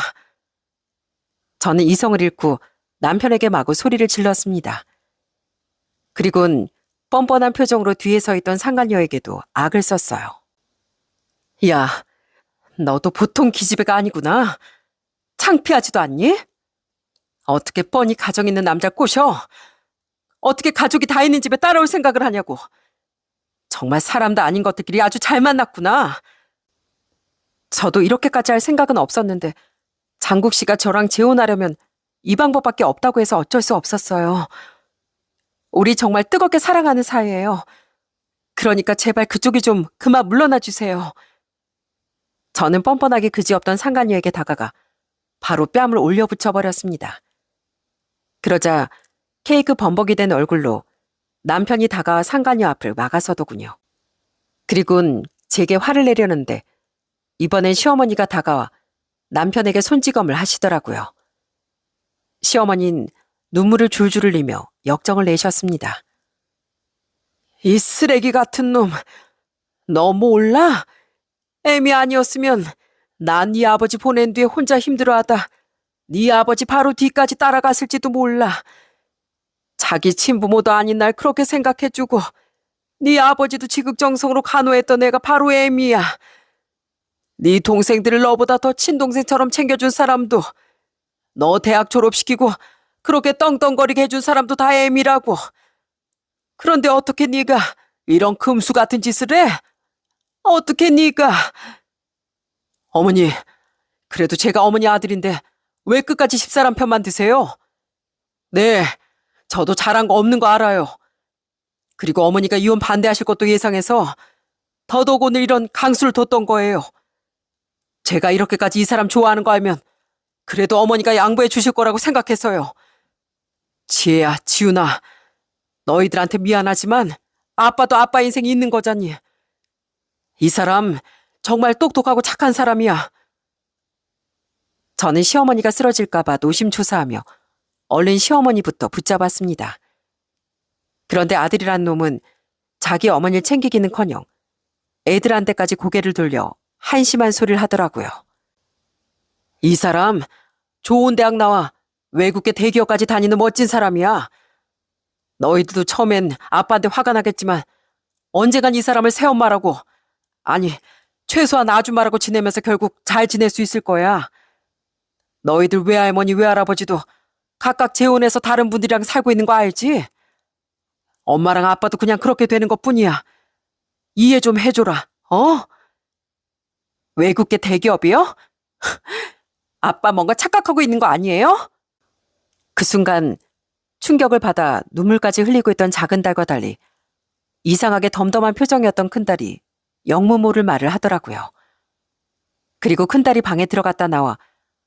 저는 이성을 잃고 남편에게 마구 소리를 질렀습니다. 그리곤 뻔뻔한 표정으로 뒤에 서 있던 상간녀에게도 악을 썼어요. 야, 너도 보통 기집애가 아니구나. 창피하지도 않니? 어떻게 뻔히 가정 있는 남자를 꼬셔? 어떻게 가족이 다 있는 집에 따라올 생각을 하냐고. 정말 사람도 아닌 것들끼리 아주 잘 만났구나. 저도 이렇게까지 할 생각은 없었는데 장국 씨가 저랑 재혼하려면 이 방법밖에 없다고 해서 어쩔 수 없었어요. 우리 정말 뜨겁게 사랑하는 사이예요. 그러니까 제발 그쪽이 좀 그만 물러나 주세요. 저는 뻔뻔하게 그지없던 상간녀에게 다가가 바로 뺨을 올려붙여 버렸습니다. 그러자 케이크 범벅이 된 얼굴로 남편이 다가와 상간녀 앞을 막아서더군요. 그리곤 제게 화를 내려는데 이번엔 시어머니가 다가와 남편에게 손찌검을 하시더라고요. 시어머니는 눈물을 줄줄 흘리며 역정을 내셨습니다. 이 쓰레기 같은 놈, 너 몰라? 애미 아니었으면 난 네 아버지 보낸 뒤에 혼자 힘들어하다 네 아버지 바로 뒤까지 따라갔을지도 몰라. 자기 친부모도 아닌 날 그렇게 생각해주고 네 아버지도 지극정성으로 간호했던 애가 바로 애미야. 네 동생들을 너보다 더 친동생처럼 챙겨준 사람도 너 대학 졸업시키고 그렇게 떵떵거리게 해준 사람도 다 애미라고. 그런데 어떻게 네가 이런 금수 같은 짓을 해? 어떻게 네가... 어머니, 그래도 제가 어머니 아들인데 왜 끝까지 집사람 편만 드세요? 네, 저도 잘한 거 없는 거 알아요. 그리고 어머니가 이혼 반대하실 것도 예상해서 더더욱 오늘 이런 강수를 뒀던 거예요. 제가 이렇게까지 이 사람 좋아하는 거 알면 그래도 어머니가 양보해 주실 거라고 생각해서요. 지혜야, 지훈아, 너희들한테 미안하지만 아빠도 아빠 인생이 있는 거잖니. 이 사람 정말 똑똑하고 착한 사람이야. 저는 시어머니가 쓰러질까봐 노심초사하며 얼른 시어머니부터 붙잡았습니다. 그런데 아들이란 놈은 자기 어머니를 챙기기는커녕 애들한테까지 고개를 돌려 한심한 소리를 하더라고요. 이 사람 좋은 대학 나와 외국계 대기업까지 다니는 멋진 사람이야. 너희들도 처음엔 아빠한테 화가 나겠지만 언젠간 이 사람을 새엄마라고, 아니 최소한 아줌마라고 지내면서 결국 잘 지낼 수 있을 거야. 너희들 외할머니 외할아버지도 각각 재혼해서 다른 분들이랑 살고 있는 거 알지? 엄마랑 아빠도 그냥 그렇게 되는 것뿐이야. 이해 좀 해줘라. 어? 외국계 대기업이요? 아빠 뭔가 착각하고 있는 거 아니에요? 그 순간 충격을 받아 눈물까지 흘리고 있던 작은 딸과 달리 이상하게 덤덤한 표정이었던 큰딸이 영무 모를 말을 하더라고요. 그리고 큰딸이 방에 들어갔다 나와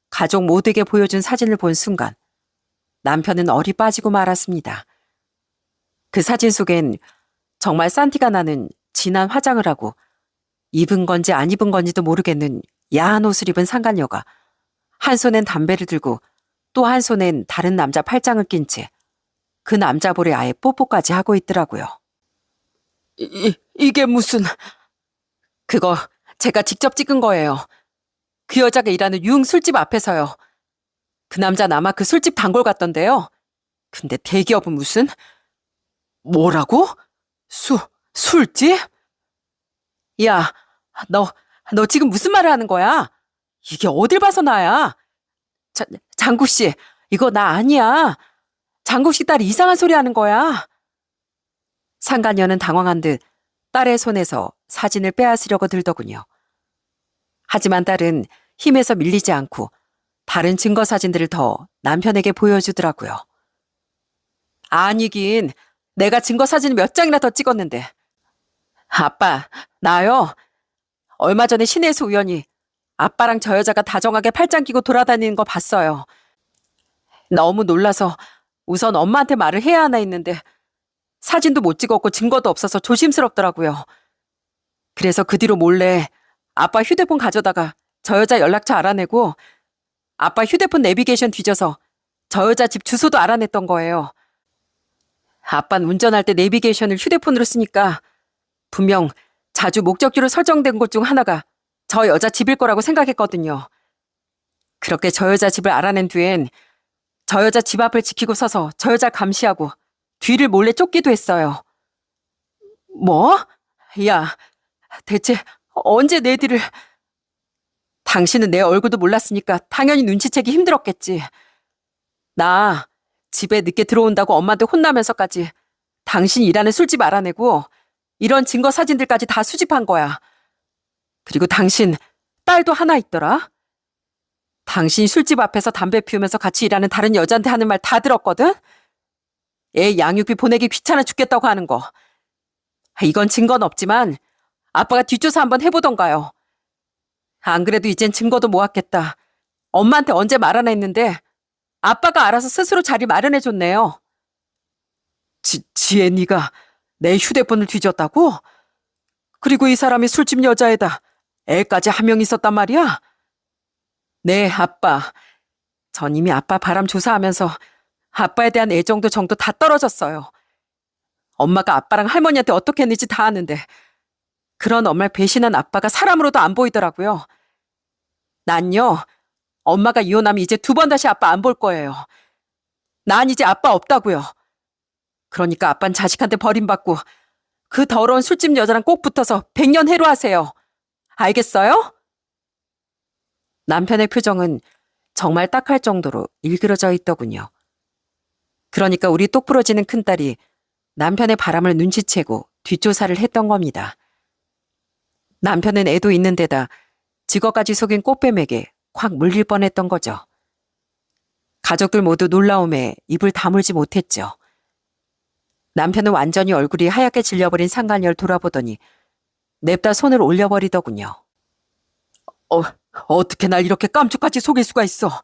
가족 모두에게 보여준 사진을 본 순간 남편은 얼이 빠지고 말았습니다. 그 사진 속엔 정말 산티가 나는 진한 화장을 하고 입은 건지 안 입은 건지도 모르겠는 야한 옷을 입은 상간녀가 한 손엔 담배를 들고 또 한 손엔 다른 남자 팔짱을 낀 채 그 남자 볼에 아예 뽀뽀까지 하고 있더라고요. 이게 무슨... 그거 제가 직접 찍은 거예요. 그 여자가 일하는 유흥 술집 앞에서요. 그 남자는 아마 그 술집 단골 같던데요. 근데 대기업은 무슨... 뭐라고? 술집? 야, 너 지금 무슨 말을 하는 거야? 이게 어딜 봐서 나야? 장국씨, 이거 나 아니야. 장국씨 딸이 이상한 소리 하는 거야. 상간녀는 당황한 듯 딸의 손에서 사진을 빼앗으려고 들더군요. 하지만 딸은 힘에서 밀리지 않고 다른 증거 사진들을 더 남편에게 보여주더라고요. 아니긴, 내가 증거 사진 몇 장이나 더 찍었는데. 아빠, 나요. 얼마 전에 시내에서 우연히 아빠랑 저 여자가 다정하게 팔짱 끼고 돌아다니는 거 봤어요. 너무 놀라서 우선 엄마한테 말을 해야 하나 했는데 사진도 못 찍었고 증거도 없어서 조심스럽더라고요. 그래서 그 뒤로 몰래 아빠 휴대폰 가져다가 저 여자 연락처 알아내고 아빠 휴대폰 내비게이션 뒤져서 저 여자 집 주소도 알아냈던 거예요. 아빠는 운전할 때 내비게이션을 휴대폰으로 쓰니까 분명 자주 목적지로 설정된 곳 중 하나가 저 여자 집일 거라고 생각했거든요. 그렇게 저 여자 집을 알아낸 뒤엔 저 여자 집 앞을 지키고 서서 저 여자 감시하고 뒤를 몰래 쫓기도 했어요. 뭐? 야, 대체 언제 내 뒤를... 당신은 내 얼굴도 몰랐으니까 당연히 눈치채기 힘들었겠지. 나 집에 늦게 들어온다고 엄마한테 혼나면서까지 당신 일하는 술집 알아내고 이런 증거 사진들까지 다 수집한 거야. 그리고 당신 딸도 하나 있더라. 당신 술집 앞에서 담배 피우면서 같이 일하는 다른 여자한테 하는 말 다 들었거든? 애 양육비 보내기 귀찮아 죽겠다고 하는 거. 이건 증거는 없지만 아빠가 뒷조사 한번 해보던가요. 안 그래도 이젠 증거도 모았겠다. 엄마한테 언제 말 안 했는데 아빠가 알아서 스스로 자리 마련해줬네요. 지혜 네가 내 휴대폰을 뒤졌다고? 그리고 이 사람이 술집 여자애다. 애까지 한 명 있었단 말이야? 네, 아빠. 전 이미 아빠 바람 조사하면서 아빠에 대한 애정도 정도 다 떨어졌어요. 엄마가 아빠랑 할머니한테 어떻게 했는지 다 아는데 그런 엄마를 배신한 아빠가 사람으로도 안 보이더라고요. 난요, 엄마가 이혼하면 이제 2번 다시 아빠 안 볼 거예요. 난 이제 아빠 없다고요. 그러니까 아빠는 자식한테 버림받고 그 더러운 술집 여자랑 꼭 붙어서 100년 해로하세요. 알겠어요? 남편의 표정은 정말 딱할 정도로 일그러져 있더군요. 그러니까 우리 똑부러지는 큰딸이 남편의 바람을 눈치채고 뒷조사를 했던 겁니다. 남편은 애도 있는 데다 직업까지 속인 꽃뱀에게 확 물릴 뻔했던 거죠. 가족들 모두 놀라움에 입을 다물지 못했죠. 남편은 완전히 얼굴이 하얗게 질려버린 상간녀를 돌아보더니 냅다 손을 올려버리더군요. 어떻게 날 이렇게 깜짝같이 속일 수가 있어.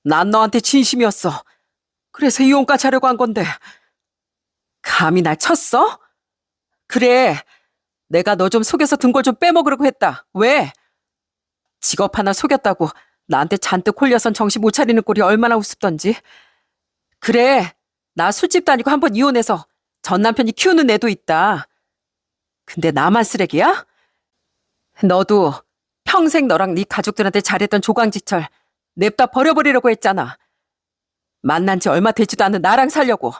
난 너한테 진심이었어. 그래서 이혼까지 하려고 한 건데. 감히 날 쳤어? 그래, 내가 너 좀 속여서 든 걸 좀 빼먹으려고 했다. 왜? 직업 하나 속였다고 나한테 잔뜩 홀려선 정신 못 차리는 꼴이 얼마나 우습던지. 그래, 나 술집 다니고 한번 이혼해서 전 남편이 키우는 애도 있다. 근데 나만 쓰레기야? 너도 평생 너랑 네 가족들한테 잘했던 조강지철 냅다 버려버리려고 했잖아. 만난 지 얼마 되지도 않은 나랑 살려고.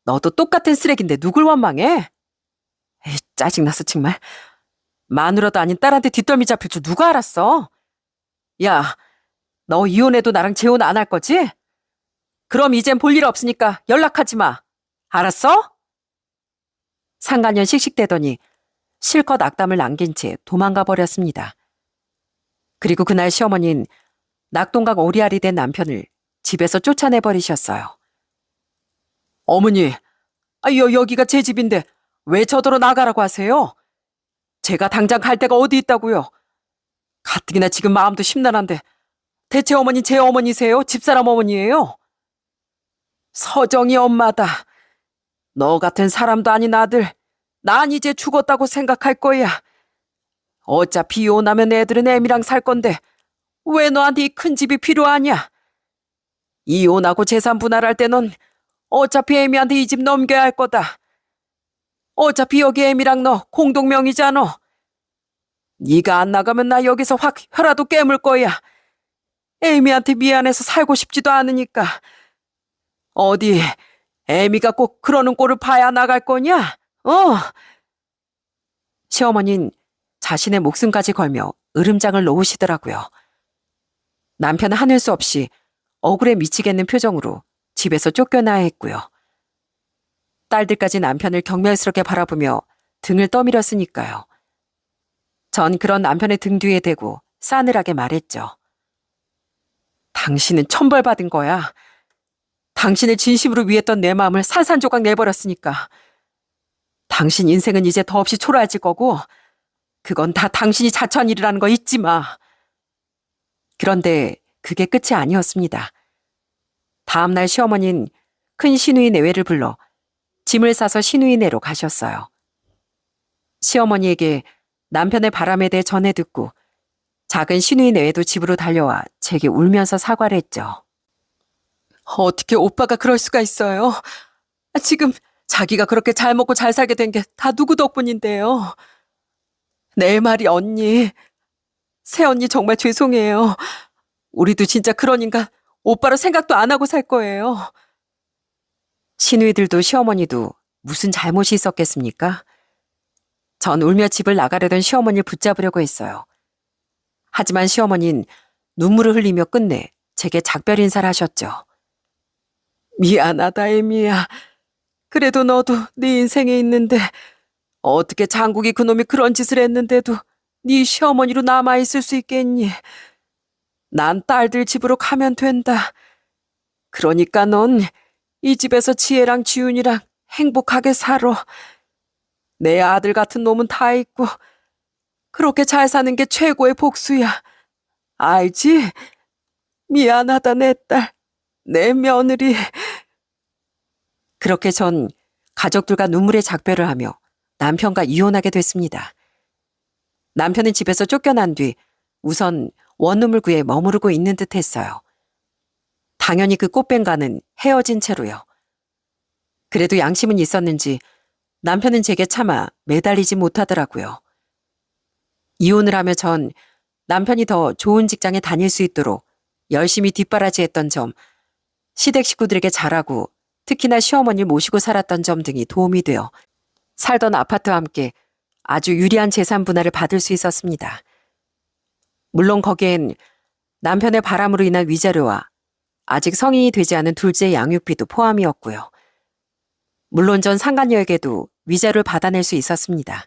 너도 똑같은 쓰레기인데 누굴 원망해? 에이, 짜증나서 정말. 마누라도 아닌 딸한테 뒷덜미 잡힐 줄 누가 알았어? 야, 너 이혼해도 나랑 재혼 안 할 거지? 그럼 이젠 볼 일 없으니까 연락하지 마. 알았어? 상간년 씩씩대더니 실컷 악담을 남긴 채 도망가 버렸습니다. 그리고 그날 시어머니는 낙동강 오리알이 된 남편을 집에서 쫓아내버리셨어요. 어머니, 여기가 제 집인데 왜 저더러 나가라고 하세요? 제가 당장 갈 데가 어디 있다고요? 가뜩이나 지금 마음도 심란한데 대체 어머니 제 어머니세요? 집사람 어머니예요? 서정이 엄마다. 너 같은 사람도 아닌 아들, 난 이제 죽었다고 생각할 거야. 어차피 이혼하면 애들은 애미랑 살 건데 왜 너한테 이 큰 집이 필요하냐? 이혼하고 재산 분할할 때 넌 어차피 애미한테 이 집 넘겨야 할 거다. 어차피 여기 애미랑 너 공동명의잖아. 네가 안 나가면 나 여기서 확 혀라도 깨물 거야. 애미한테 미안해서 살고 싶지도 않으니까. 어디 애미가 꼭 그러는 꼴을 봐야 나갈 거냐? 시어머니는 자신의 목숨까지 걸며 으름장을 놓으시더라고요. 남편은 하늘 수 없이 억울해 미치겠는 표정으로 집에서 쫓겨나야 했고요. 딸들까지 남편을 경멸스럽게 바라보며 등을 떠밀었으니까요. 전 그런 남편의 등 뒤에 대고 싸늘하게 말했죠. 당신은 천벌받은 거야. 당신을 진심으로 위했던 내 마음을 산산조각 내버렸으니까. 당신 인생은 이제 더없이 초라해질 거고 그건 다 당신이 자처한 일이라는 거 잊지 마. 그런데 그게 끝이 아니었습니다. 다음날 시어머니는 큰 시누이 내외를 불러 짐을 싸서 시누이 내로 가셨어요. 시어머니에게 남편의 바람에 대해 전해 듣고 작은 시누이 내외도 집으로 달려와 제게 울면서 사과를 했죠. 어떻게 오빠가 그럴 수가 있어요? 지금 자기가 그렇게 잘 먹고 잘 살게 된 게 다 누구 덕분인데요. 내 말이 언니, 새언니 정말 죄송해요. 우리도 진짜 그런 인간 오빠로 생각도 안 하고 살 거예요. 시누이들도 시어머니도 무슨 잘못이 있었겠습니까? 전 울며 집을 나가려던 시어머니를 붙잡으려고 했어요. 하지만 시어머니는 눈물을 흘리며 끝내 제게 작별 인사를 하셨죠. 미안하다, 애미야. 그래도 너도 네 인생에 있는데 어떻게 장국이 그놈이 그런 짓을 했는데도 네 시어머니로 남아있을 수 있겠니? 난 딸들 집으로 가면 된다. 그러니까 넌 이 집에서 지혜랑 지훈이랑 행복하게 살아. 내 아들 같은 놈은 다 있고 그렇게 잘 사는 게 최고의 복수야. 알지? 미안하다, 내 딸. 내 며느리. 그렇게 전 가족들과 눈물의 작별을 하며 남편과 이혼하게 됐습니다. 남편은 집에서 쫓겨난 뒤 우선 원룸을 구해 머무르고 있는 듯 했어요. 당연히 그 꽃뱀과는 헤어진 채로요. 그래도 양심은 있었는지 남편은 제게 차마 매달리지 못하더라고요. 이혼을 하며 전 남편이 더 좋은 직장에 다닐 수 있도록 열심히 뒷바라지했던 점, 시댁 식구들에게 잘하고 특히나 시어머니를 모시고 살았던 점 등이 도움이 되어 살던 아파트와 함께 아주 유리한 재산 분할을 받을 수 있었습니다. 물론 거기엔 남편의 바람으로 인한 위자료와 아직 성인이 되지 않은 둘째 양육비도 포함이었고요. 물론 전 상간녀에게도 위자료를 받아낼 수 있었습니다.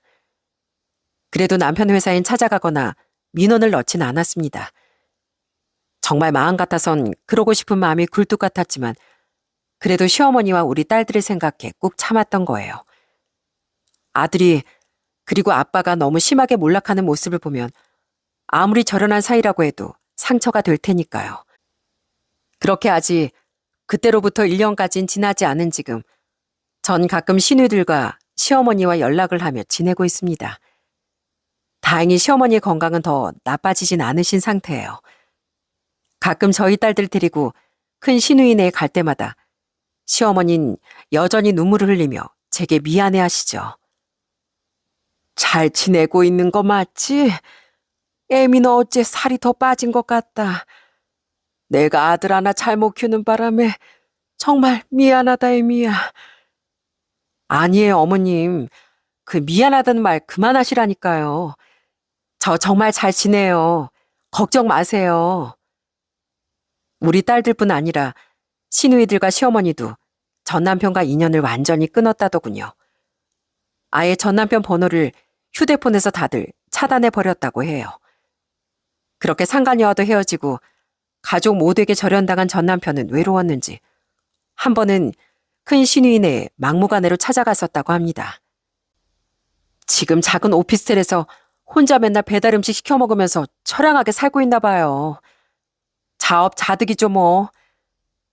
그래도 남편 회사엔 찾아가거나 민원을 넣진 않았습니다. 정말 마음 같아선 그러고 싶은 마음이 굴뚝 같았지만 그래도 시어머니와 우리 딸들을 생각해 꾹 참았던 거예요. 아들이 그리고 아빠가 너무 심하게 몰락하는 모습을 보면 아무리 절연한 사이라고 해도 상처가 될 테니까요. 그렇게 아직 그때로부터 1년까진 지나지 않은 지금 전 가끔 시누이들과 시어머니와 연락을 하며 지내고 있습니다. 다행히 시어머니의 건강은 더 나빠지진 않으신 상태예요. 가끔 저희 딸들 데리고 큰 시누이네에 갈 때마다 시어머니는 여전히 눈물을 흘리며 제게 미안해 하시죠. 잘 지내고 있는 거 맞지? 애미 너 어째 살이 더 빠진 것 같다. 내가 아들 하나 잘못 키우는 바람에 정말 미안하다, 에미야. 아니에요, 어머님. 그 미안하다는 말 그만하시라니까요. 저 정말 잘 지내요. 걱정 마세요. 우리 딸들뿐 아니라 시누이들과 시어머니도 전 남편과 인연을 완전히 끊었다더군요. 아예 전 남편 번호를 휴대폰에서 다들 차단해 버렸다고 해요. 그렇게 상간녀와도 헤어지고 가족 모두에게 절연당한 전 남편은 외로웠는지 한 번은 큰 시누이네 막무가내로 찾아갔었다고 합니다. 지금 작은 오피스텔에서 혼자 맨날 배달 음식 시켜 먹으면서 처량하게 살고 있나 봐요. 자업자득이죠 뭐.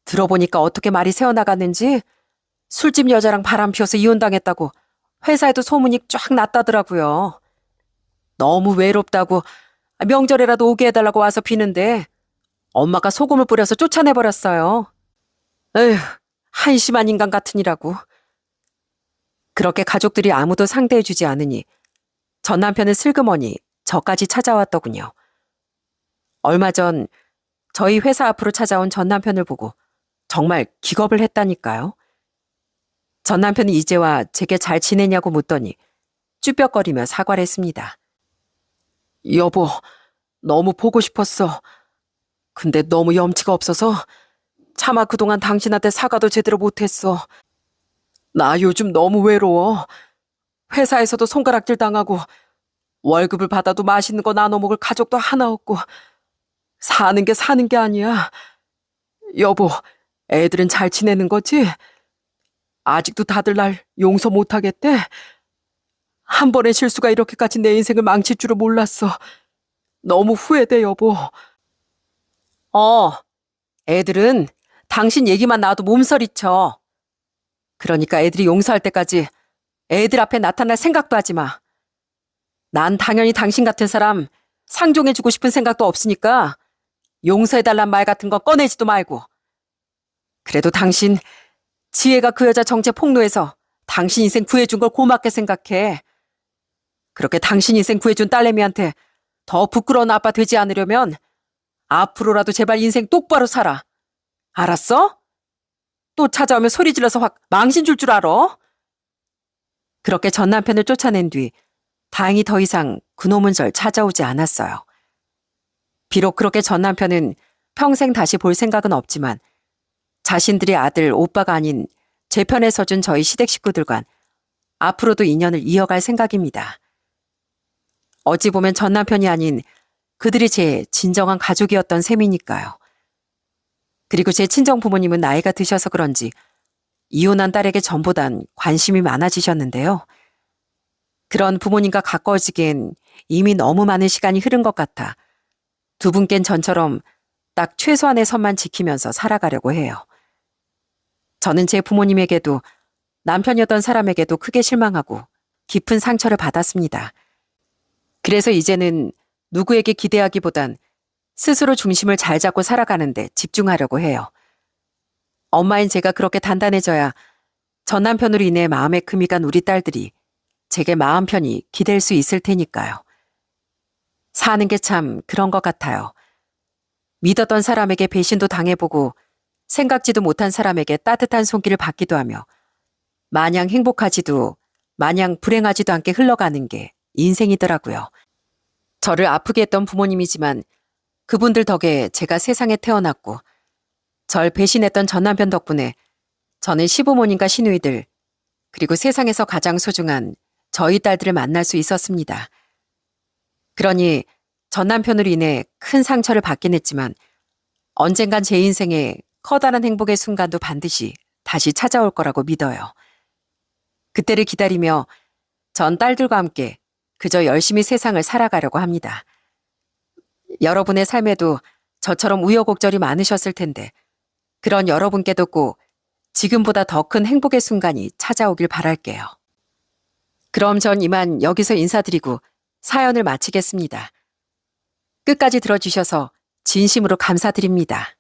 들어보니까 어떻게 말이 새어나갔는지 술집 여자랑 바람 피워서 이혼당했다고 회사에도 소문이 쫙 났다더라고요. 너무 외롭다고 명절에라도 오게 해달라고 와서 비는데 엄마가 소금을 뿌려서 쫓아내버렸어요. 에휴, 한심한 인간 같으니라고. 그렇게 가족들이 아무도 상대해주지 않으니 전 남편은 슬그머니 저까지 찾아왔더군요. 얼마 전 저희 회사 앞으로 찾아온 전 남편을 보고 정말 기겁을 했다니까요. 전 남편이 이제와 제게 잘 지내냐고 묻더니 쭈뼛거리며 사과를 했습니다. 여보, 너무 보고 싶었어. 근데 너무 염치가 없어서 차마 그동안 당신한테 사과도 제대로 못했어. 나 요즘 너무 외로워. 회사에서도 손가락질 당하고 월급을 받아도 맛있는 거 나눠 먹을 가족도 하나 없고 사는 게 아니야. 여보, 애들은 잘 지내는 거지? 아직도 다들 날 용서 못하겠대? 한 번의 실수가 이렇게까지 내 인생을 망칠 줄은 몰랐어. 너무 후회돼, 여보. 애들은 당신 얘기만 나와도 몸서리쳐. 그러니까 애들이 용서할 때까지 애들 앞에 나타날 생각도 하지 마. 난 당연히 당신 같은 사람 상종해주고 싶은 생각도 없으니까 용서해달란 말 같은 거 꺼내지도 말고. 그래도 당신 지혜가 그 여자 정체 폭로해서 당신 인생 구해준 걸 고맙게 생각해. 그렇게 당신 인생 구해준 딸내미한테 더 부끄러운 아빠 되지 않으려면 앞으로라도 제발 인생 똑바로 살아. 알았어? 또 찾아오면 소리 질러서 확 망신 줄 줄 알아? 그렇게 전 남편을 쫓아낸 뒤 다행히 더 이상 그놈은 절 찾아오지 않았어요. 비록 그렇게 전 남편은 평생 다시 볼 생각은 없지만 자신들의 아들, 오빠가 아닌 제 편에 서준 저희 시댁 식구들과 앞으로도 인연을 이어갈 생각입니다. 어찌 보면 전 남편이 아닌 그들이 제 진정한 가족이었던 셈이니까요. 그리고 제 친정 부모님은 나이가 드셔서 그런지 이혼한 딸에게 전보단 관심이 많아지셨는데요. 그런 부모님과 가까워지기엔 이미 너무 많은 시간이 흐른 것 같아 두 분께는 전처럼 딱 최소한의 선만 지키면서 살아가려고 해요. 저는 제 부모님에게도 남편이었던 사람에게도 크게 실망하고 깊은 상처를 받았습니다. 그래서 이제는 누구에게 기대하기보단 스스로 중심을 잘 잡고 살아가는데 집중하려고 해요. 엄마인 제가 그렇게 단단해져야 전 남편으로 인해 마음에 금이 간 우리 딸들이 제게 마음 편히 기댈 수 있을 테니까요. 사는 게 참 그런 것 같아요. 믿었던 사람에게 배신도 당해보고 생각지도 못한 사람에게 따뜻한 손길을 받기도 하며 마냥 행복하지도 마냥 불행하지도 않게 흘러가는 게 인생이더라고요. 저를 아프게 했던 부모님이지만 그분들 덕에 제가 세상에 태어났고 절 배신했던 전 남편 덕분에 저는 시부모님과 시누이들 그리고 세상에서 가장 소중한 저희 딸들을 만날 수 있었습니다. 그러니 전 남편으로 인해 큰 상처를 받긴 했지만 언젠간 제 인생에 커다란 행복의 순간도 반드시 다시 찾아올 거라고 믿어요. 그때를 기다리며 전 딸들과 함께 그저 열심히 세상을 살아가려고 합니다. 여러분의 삶에도 저처럼 우여곡절이 많으셨을 텐데 그런 여러분께도 꼭 지금보다 더 큰 행복의 순간이 찾아오길 바랄게요. 그럼 전 이만 여기서 인사드리고 사연을 마치겠습니다. 끝까지 들어주셔서 진심으로 감사드립니다.